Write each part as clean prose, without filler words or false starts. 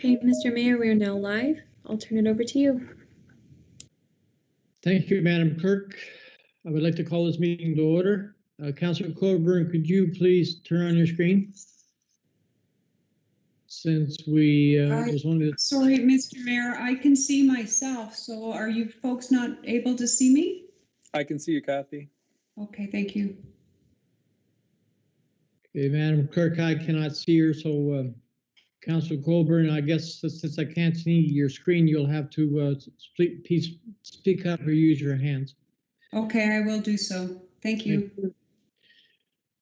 Okay, Mr. Mayor, we are now live. I'll turn it over to you. Thank you, Madam Clerk. I would like to call this meeting to order. Councillor Colburn, could you please turn on your screen? Since we there's only. Sorry, Mr. Mayor, I can see myself. So are you folks not able to see me? I can see you, Kathy. Okay, thank you. Okay, Madam Clerk, I cannot see her, so Councillor Colburn, I guess since I can't see your screen, you'll have to speak up or use your hands. Okay, I will do so. Thank you.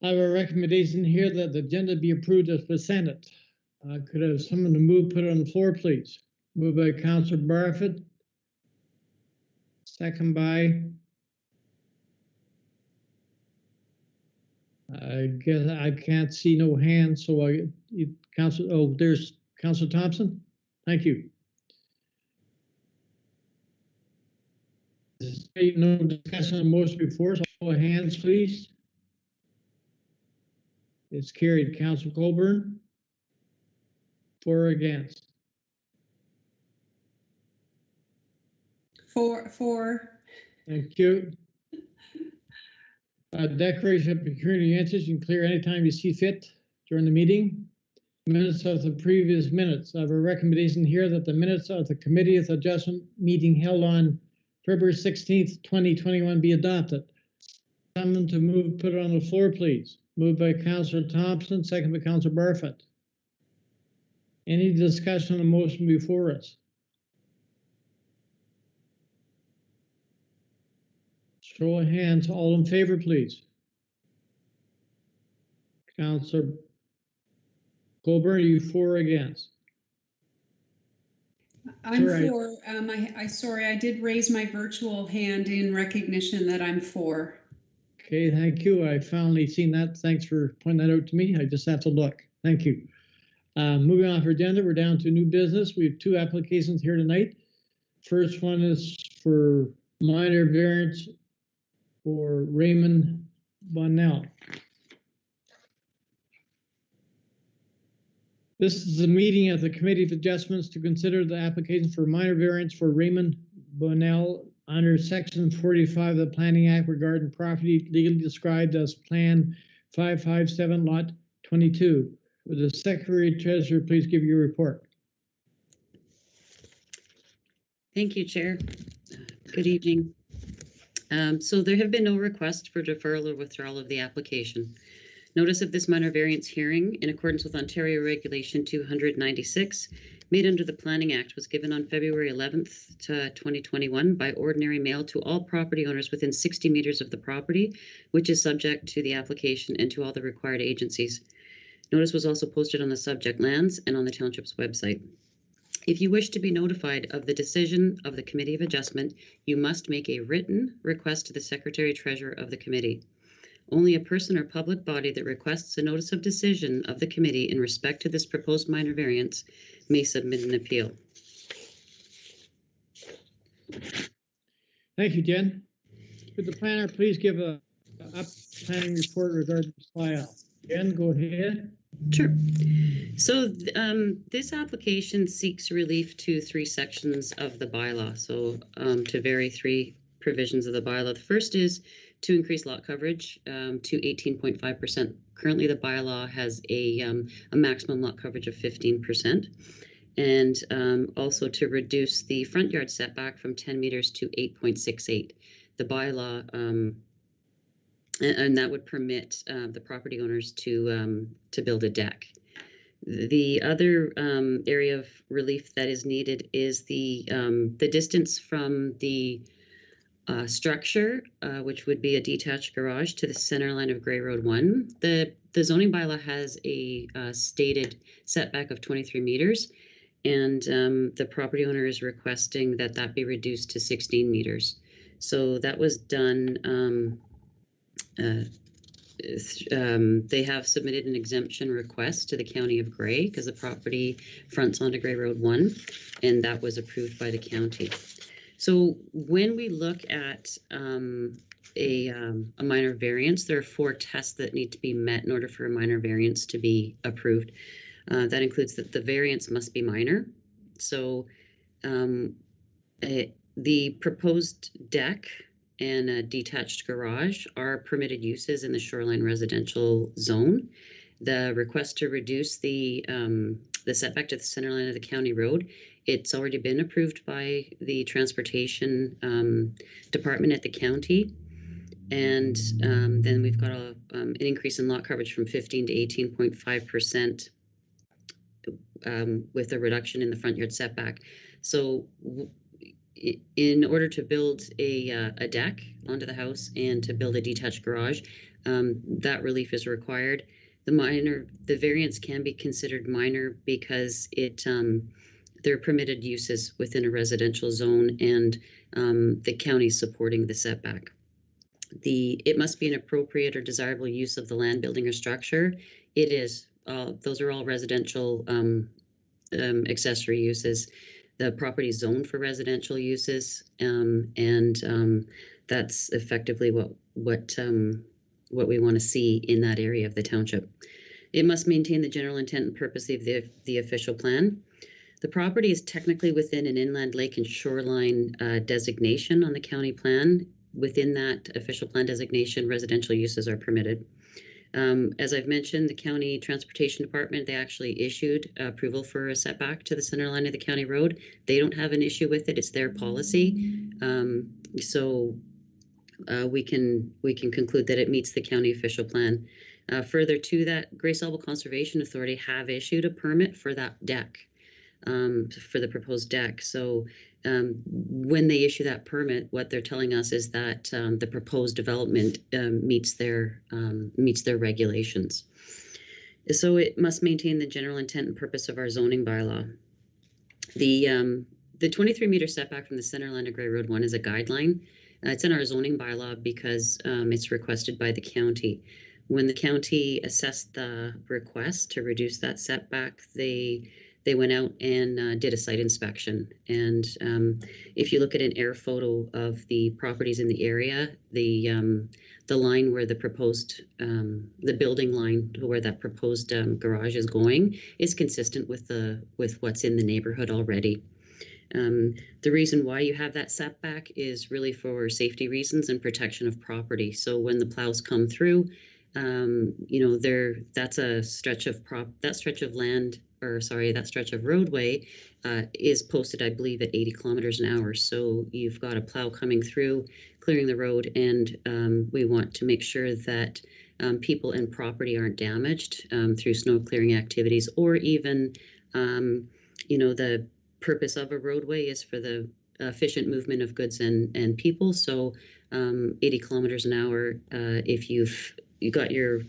I have a recommendation here that the agenda be approved as presented. Could I have someone to move, put it on the floor, please? Moved by Councillor Barfoot. Second by, I guess I can't see no hands, so there's Councillor Thompson. Thank you. No discussion on motion before, so all hands, please. It's carried. Councillor Colburn. For or against? For. Thank you. Declaration of pecuniary interest, you can clear anytime you see fit during the meeting. Minutes of the previous minutes. I have a recommendation here that the minutes of the Committee of Adjustment meeting held on February 16th, 2021 be adopted. Someone to move, put it on the floor, please. Moved by Councillor Thompson, second by Councillor Barfoot. Any discussion on the motion before us? Show of hands, all in favor, please. Councillor Colburn, are you for or against? I'm for. Sorry, I did raise my virtual hand in recognition that I'm for. Okay, thank you. I finally seen that. Thanks for pointing that out to me. I just have to look. Thank you. Moving on for agenda, we're down to new business. We have two applications here tonight. First one is for minor variance for Raymond Bonnell. This is a meeting of the Committee of Adjustments to consider the application for minor variance for Raymond Bonnell under Section 45 of the Planning Act regarding property legally described as Plan 557 Lot 22. Would the Secretary Treasurer please give your report? Thank you, Chair. Good evening. So there have been no requests for deferral or withdrawal of the application. Notice of this minor variance hearing in accordance with Ontario Regulation 296 made under the Planning Act was given on February 11th, 2021 by ordinary mail to all property owners within 60 meters of the property, which is subject to the application and to all the required agencies. Notice was also posted on the subject lands and on the township's website. If you wish to be notified of the decision of the Committee of Adjustment, you must make a written request to the Secretary Treasurer of the Committee. Only a person or public body that requests a notice of decision of the committee in respect to this proposed minor variance may submit an appeal. Thank you, Jen. Could the planner please give a planning report regarding this file? Jen, go ahead. Sure. So this application seeks relief to three sections of the bylaw. So to vary three provisions of the bylaw. The first is to increase lot coverage to 18.5%. Currently, the bylaw has a maximum lot coverage of 15%. And also to reduce the front yard setback from 10 meters to 8.68. The bylaw, and that would permit the property owners to build a deck. The other area of relief that is needed is the distance from the structure, which would be a detached garage, to the center line of Grey Road 1. The zoning bylaw has a stated setback of 23 meters, and the property owner is requesting that that be reduced to 16 meters. So that was done. They have submitted an exemption request to the County of Grey because the property fronts onto Grey Road 1, and that was approved by the county. So when we look at a minor variance, there are four tests that need to be met in order for a minor variance to be approved. That includes that the variance must be minor. So the proposed deck and a detached garage are permitted uses in the shoreline residential zone. The request to reduce the setback to the center line of the county road, it's already been approved by the transportation department at the county. And then we've got an increase in lot coverage from 15 to 18.5% with a reduction in the front yard setback. So in order to build a deck onto the house and to build a detached garage, that relief is required. The variance can be considered minor because they're permitted uses within a residential zone, and the county supporting the setback. It must be an appropriate or desirable use of the land, building, or structure. It is. Those are all residential accessory uses. The property is zoned for residential uses, and that's effectively what we want to see in that area of the township. It must maintain the general intent and purpose of the official plan. The property is technically within an inland lake and shoreline designation on the county plan. Within that official plan designation, residential uses are permitted. As I've mentioned, the county transportation department, they actually issued approval for a setback to the center line of the county road. They don't have an issue with it. It's their policy. So we can conclude that it meets the county official plan. Further to that, Grace Elbow Conservation Authority have issued a permit for that deck, for the proposed deck. So when they issue that permit, what they're telling us is that the proposed development meets their regulations. So it must maintain the general intent and purpose of our zoning bylaw. The 23-meter setback from the center line of Grey Road 1 is a guideline. It's in our zoning bylaw because it's requested by the county. When the county assessed the request to reduce that setback, they went out and did a site inspection. And if you look at an air photo of the properties in the area, the line where the proposed, the building line where that proposed garage is going is consistent with what's in the neighborhood already. The reason why you have that setback is really for safety reasons and protection of property. So when the plows come through, that's a stretch of that stretch of roadway is posted, I believe, at 80 kilometers an hour. So you've got a plow coming through, clearing the road, and we want to make sure that people and property aren't damaged through snow clearing activities, or even, the purpose of a roadway is for the efficient movement of goods and people. So 80 kilometers an hour, if you got your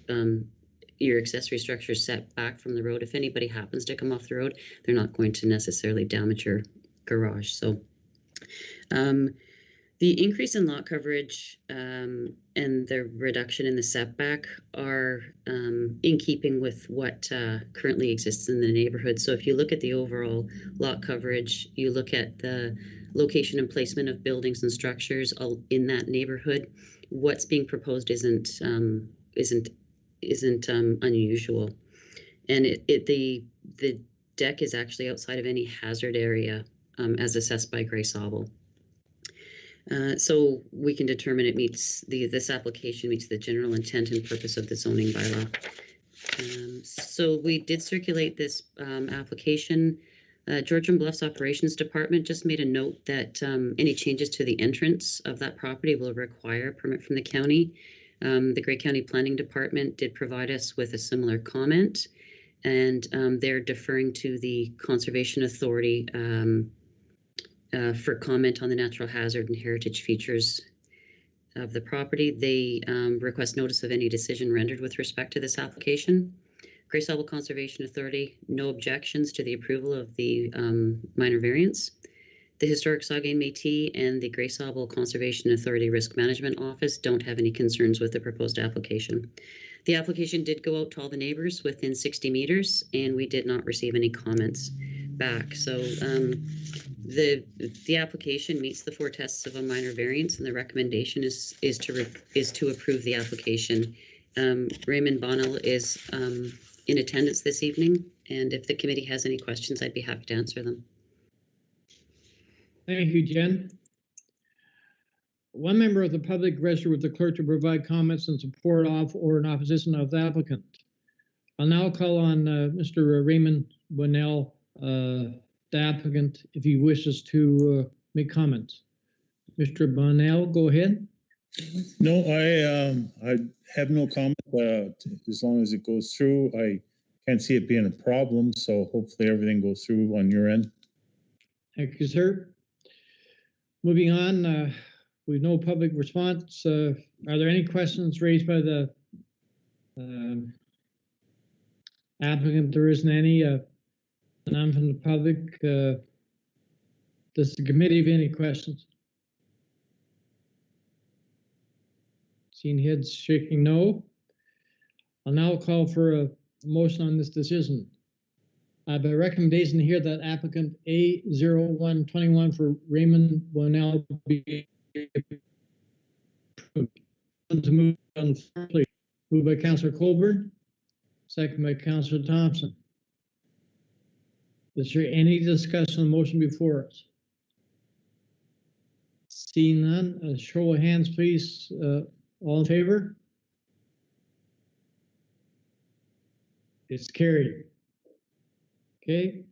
accessory structure set back from the road, if anybody happens to come off the road, they're not going to necessarily damage your garage. So the increase in lot coverage and the reduction in the setback are in keeping with what currently exists in the neighborhood. So if you look at the overall lot coverage, you look at the location and placement of buildings and structures in that neighborhood, what's being proposed isn't unusual. And the deck is actually outside of any hazard area as assessed by Grace Elbow. So we can determine it meets this application meets the general intent and purpose of the zoning bylaw. So we did circulate this application. Georgian Bluffs Operations Department just made a note that any changes to the entrance of that property will require a permit from the county. The Grey County Planning Department did provide us with a similar comment, and they're deferring to the Conservation Authority for comment on the natural hazard and heritage features of the property. They request notice of any decision rendered with respect to this application. Grace Elbow Conservation Authority, no objections to the approval of the minor variance. The Historic Saugeen Métis and the Grace Elbow Conservation Authority Risk Management Office don't have any concerns with the proposed application. The application did go out to all the neighbors within 60 meters, and we did not receive any comments back. So the application meets the 4 tests of a minor variance, and the recommendation is to approve the application. Raymond Bonnell is in attendance this evening, And if the committee has any questions, I'd be happy to answer them. Thank you, Jen. One member of the public registered with the clerk to provide comments in support of or in opposition of the applicant. I'll now call on Mr. Raymond Bunnell, the applicant, if he wishes to make comments. Mr. Bunnell, go ahead. No, I have no comment. As long as it goes through, I can't see it being a problem. So hopefully everything goes through on your end. Thank you, sir. Moving on, with no public response, are there any questions raised by the applicant? There isn't any. None from the public. Does the committee have any questions? Seeing heads shaking no. I'll now call for a motion on this decision. I have a recommendation here that applicant A0121 for Raymond Bunnell be approved. To move on the floor, please. Moved by Councillor Colburn, second by Councillor Thompson. Is there any discussion on the motion before us? Seeing none, a show of hands, please. All in favor? It's carried. Okay.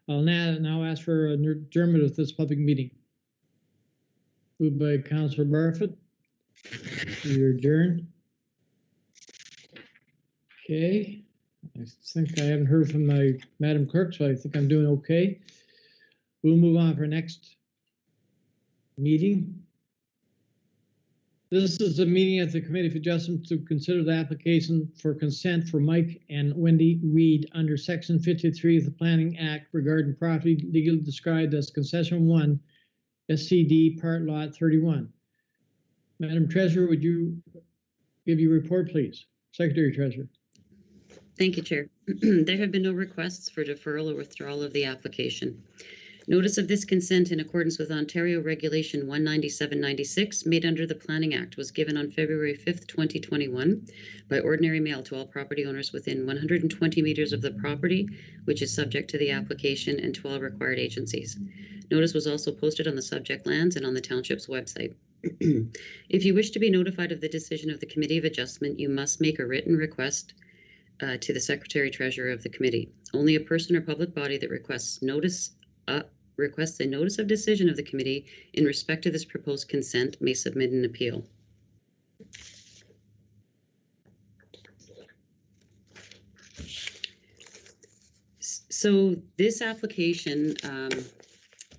I'll now ask for an adjournment of this public meeting. Moved by Councillor Barfoot. We adjourn. Okay. I think I haven't heard from my Madam Clerk, so I think I'm doing okay. We'll move on for next meeting. This is a meeting of the Committee for Adjustment to consider the application for consent for Mike and Wendy Reed under Section 53 of the Planning Act regarding property legally described as Concession 1, SCD Part Lot 31. Madam Treasurer, would you give your report, please? Secretary Treasurer. Thank you, Chair. There have been no requests for deferral or withdrawal of the application. Notice of this consent in accordance with Ontario Regulation 19796 made under the Planning Act was given on February 5th, 2021 by ordinary mail to all property owners within 120 meters of the property, which is subject to the application, and to all required agencies. Notice was also posted on the subject lands and on the township's website. If you wish to be notified of the decision of the Committee of Adjustment, you must make a written request to the Secretary Treasurer of the committee. Only a person or public body that requests a notice of decision of the committee in respect to this proposed consent may submit an appeal. So this application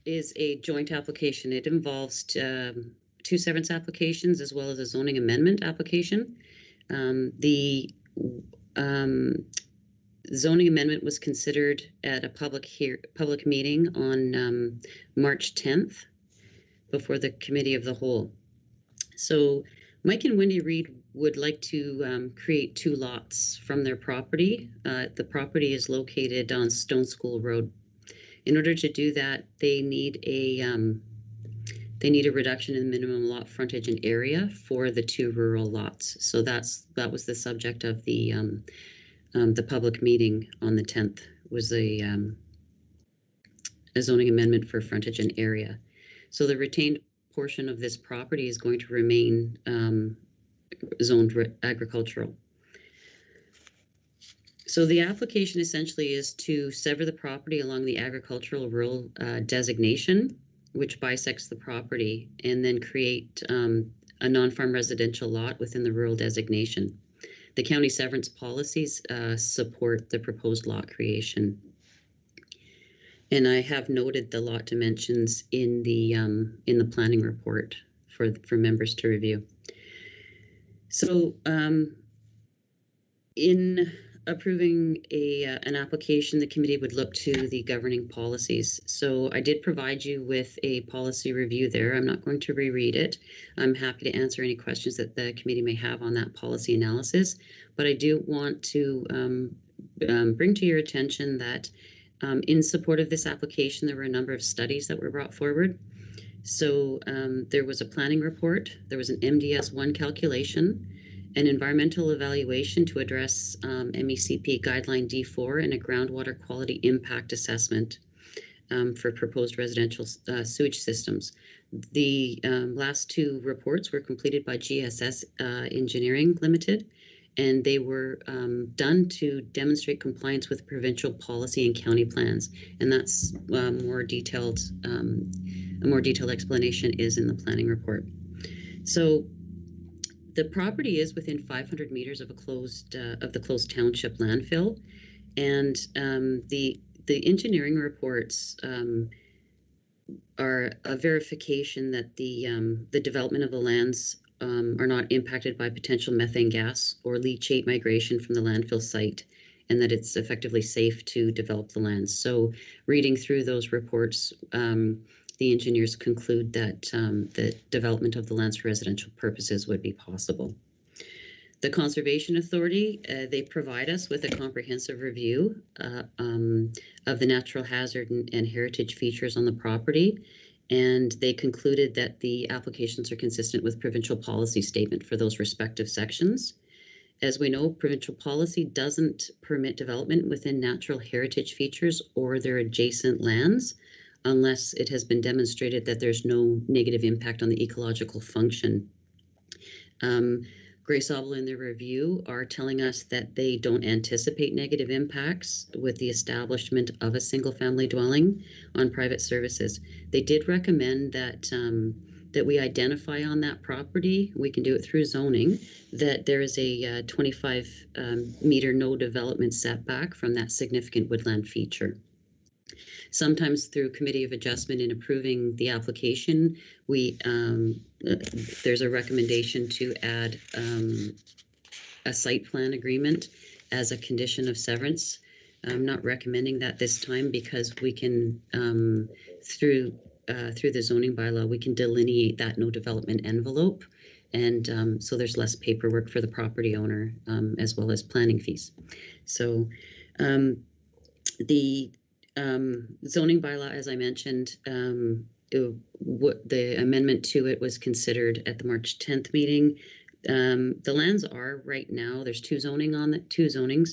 is a joint application. It involves two severance applications as well as a zoning amendment application. The zoning amendment was considered at a public meeting on March 10th before the Committee of the Whole. So Mike and Wendy Reed would like to create two lots from their property. The property is located on Stone School Road. In order to do that, they need a reduction in minimum lot frontage and area for the two rural lots. So that was the subject of the public meeting on the 10th, was a zoning amendment for frontage and area. So the retained portion of this property is going to remain zoned agricultural. So the application essentially is to sever the property along the agricultural rural designation, which bisects the property, and then create a non-farm residential lot within the rural designation. The county severance policies support the proposed lot creation. And I have noted the lot dimensions in the planning report for members to review. So in approving an application, the committee would look to the governing policies. So I did provide you with a policy review there. I'm not going to reread it. I'm happy to answer any questions that the committee may have on that policy analysis. But I do want to bring to your attention that in support of this application, there were a number of studies that were brought forward. So there was a planning report, there was an MDS1 calculation, an environmental evaluation to address MECP guideline D4 and a groundwater quality impact assessment for proposed residential sewage systems. The last two reports were completed by GSS Engineering Limited, and they were done to demonstrate compliance with provincial policy and county plans. And that's a more detailed explanation is in the planning report. So the property is within 500 meters of the closed township landfill, and the engineering reports are a verification that the development of the lands are not impacted by potential methane gas or leachate migration from the landfill site, and that it's effectively safe to develop the lands. So reading through those reports, the engineers conclude that the development of the lands for residential purposes would be possible. The Conservation Authority, they provide us with a comprehensive review of the natural hazard and heritage features on the property, and they concluded that the applications are consistent with provincial policy statement for those respective sections. As we know, provincial policy doesn't permit development within natural heritage features or their adjacent lands unless it has been demonstrated that there's no negative impact on the ecological function. Grace Obel in their review are telling us that they don't anticipate negative impacts with the establishment of a single-family dwelling on private services. They did recommend that that we identify on that property, we can do it through zoning, that there is a 25 meter no development setback from that significant woodland feature. Sometimes through committee of adjustment in approving the application, we there's a recommendation to add a site plan agreement as a condition of severance. I'm not recommending that this time because we can through the zoning bylaw we can delineate that no development envelope, and so there's less paperwork for the property owner as well as planning fees. So the zoning bylaw, as I mentioned, the amendment to it was considered at the March 10th meeting. The lands are right now, there's two zonings,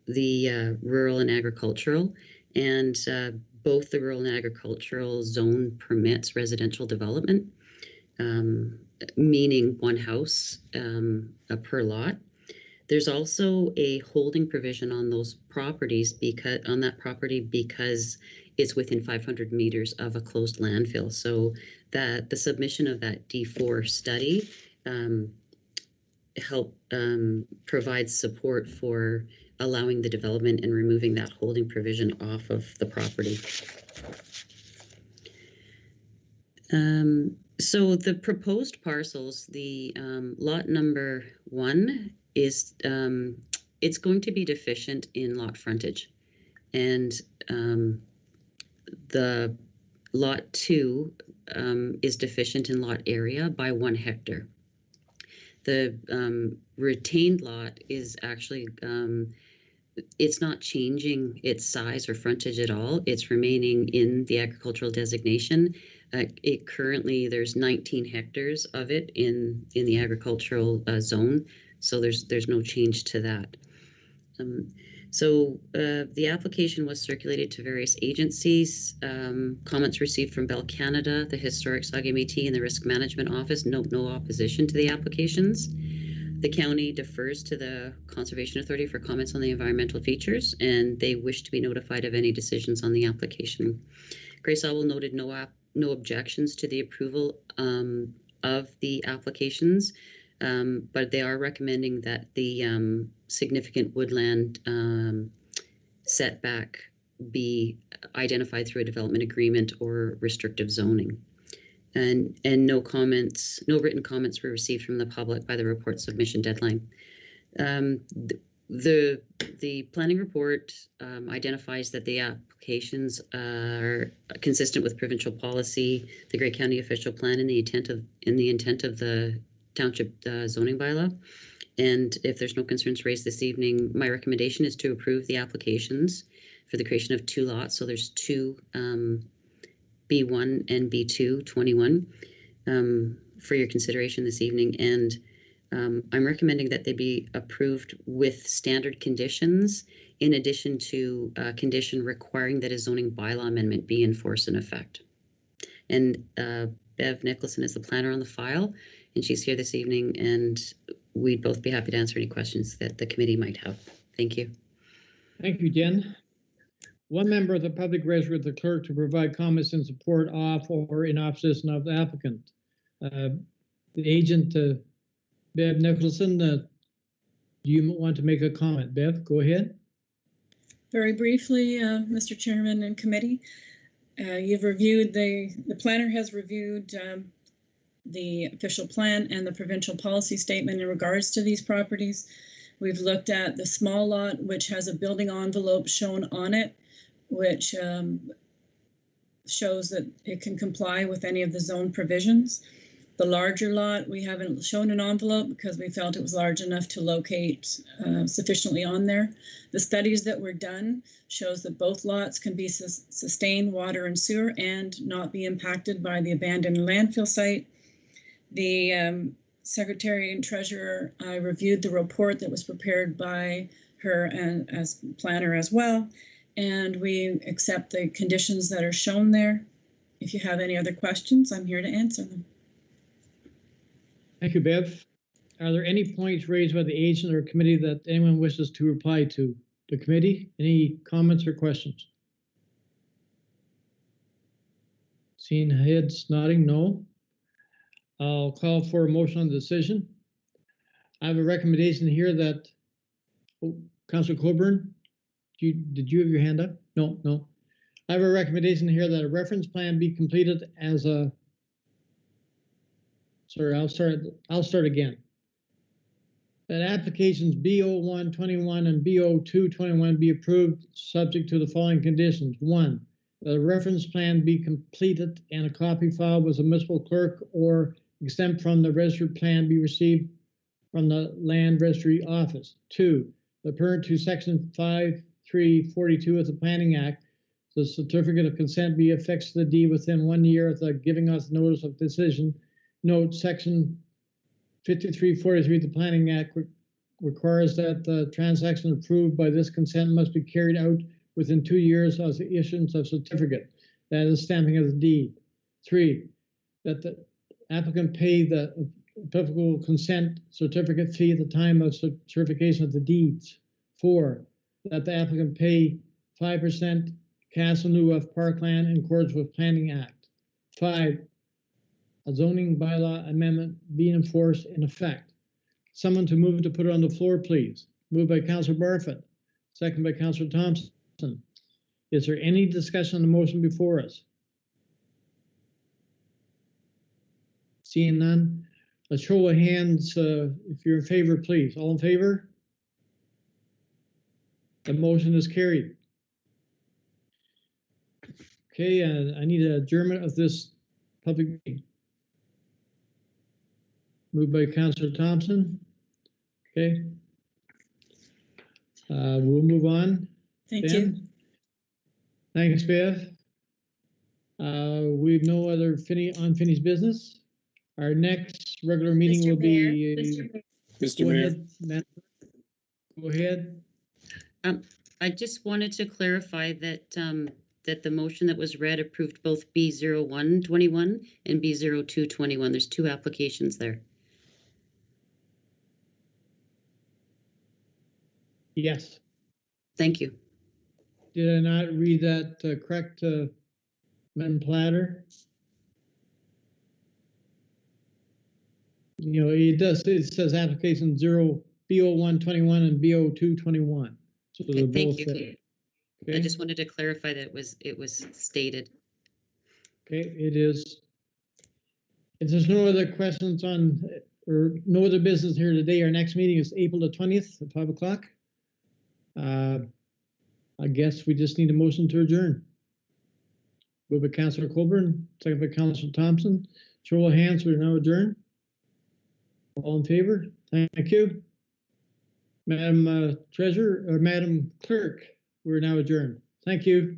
the rural and agricultural, and both the rural and agricultural zone permits residential development, meaning one house per lot. There's also a holding provision on those properties because it's within 500 meters of a closed landfill. So that the submission of that D4 study provides support for allowing the development and removing that holding provision off of the property. So the proposed parcels, the lot number 1 is it's going to be deficient in lot frontage, and the lot 2 is deficient in lot area by 1 hectare. The retained lot is actually it's not changing its size or frontage at all. It's remaining in the agricultural designation. It currently, there's 19 hectares of it in the agricultural zone, so there's no change to that. So the application was circulated to various agencies. Comments received from Bell Canada, the Historic Saugeen Métis, and the Risk Management Office. No opposition to the applications. The county defers to the Conservation Authority for comments on the environmental features, and they wish to be notified of any decisions on the application. Grace Obel noted no objections to the approval of the applications, but they are recommending that the significant woodland setback be identified through a development agreement or restrictive zoning. And no written comments were received from the public by the report submission deadline. The planning report identifies that the applications are consistent with provincial policy, the Grey County official plan, and the intent of the township zoning bylaw. And if there's no concerns raised this evening, my recommendation is to approve the applications for the creation of 2 lots. So there's 2 B1 and B2 21 for your consideration this evening. And I'm recommending that they be approved with standard conditions, in addition to a condition requiring that a zoning bylaw amendment be in force and effect. And Bev Nicholson is the planner on the file, and she's here this evening, and we'd both be happy to answer any questions that the committee might have. Thank you. Thank you, Jen. One member of the public register with the clerk to provide comments in support of or in opposition of the applicant. The agent, Bev Nicholson, do you want to make a comment? Bev, go ahead. Very briefly, Mr. Chairman and committee, you've reviewed the planner has reviewed the official plan and the provincial policy statement in regards to these properties. We've looked at the small lot, which has a building envelope shown on it, which shows that it can comply with any of the zone provisions. The larger lot, we haven't shown an envelope because we felt it was large enough to locate sufficiently on there. The studies that were done shows that both lots can be sustain water and sewer and not be impacted by the abandoned landfill site. The Secretary and Treasurer, I reviewed the report that was prepared by her and as planner as well, and we accept the conditions that are shown there. If you have any other questions, I'm here to answer them. Thank you, Bev. Are there any points raised by the agent or committee that anyone wishes to reply to the committee? Any comments or questions? Seeing heads nodding, no. I'll call for a motion on the decision. I have a recommendation here that, Councillor Coburn, did you have your hand up? No. I have a recommendation here that a reference plan be completed as a, sorry, I'll start again. That applications B0121 and B0221 be approved subject to the following conditions. 1, that a reference plan be completed and a copy filed with the municipal clerk or exempt from the registered plan be received from the land registry office. 2, the pursuant to section 5342 of the Planning Act, the certificate of consent be affixed to the deed within 1 year of the giving us notice of decision. Note section 5343 of the Planning Act requires that the transaction approved by this consent must be carried out within 2 years of the issuance of certificate, that is stamping of the deed. 3, that the applicant pay the applicable consent certificate fee at the time of certification of the deeds. 4, that the applicant pay 5% cash in lieu of parkland in accordance with Planning Act. 5, a zoning bylaw amendment being enforced in effect. Someone to move to put it on the floor, please. Moved by Councillor Barfoot, second by Councillor Thompson. Is there any discussion on the motion before us? Seeing none, a show of hands if you're in favor, please. All in favor? The motion is carried. Okay, I need an adjournment of this public meeting. Moved by Councillor Thompson. Okay. We'll move on. Thank you. Thanks, Bev. We've no other unfinished business. Our next regular meeting will be. Mr. Mayor. Go ahead. I just wanted to clarify that that the motion that was read approved both B0121 and B0221. There's 2 applications there. Yes. Thank you. Did I not read that correct, Madam Platter? You know, it says application B0121 and B0221. So Okay, they're thank both you. there. Okay. I just wanted to clarify that it was stated. Okay, it is. If there's no other questions on, or no other business here today, our next meeting is April the 20th at 5 o'clock. I guess we just need a motion to adjourn. Moved by Councillor Colburn, second by Councillor Thompson. Show of hands, we're now adjourned. All in favor? Thank you. Madam Treasurer, or Madam Clerk, we're now adjourned. Thank you.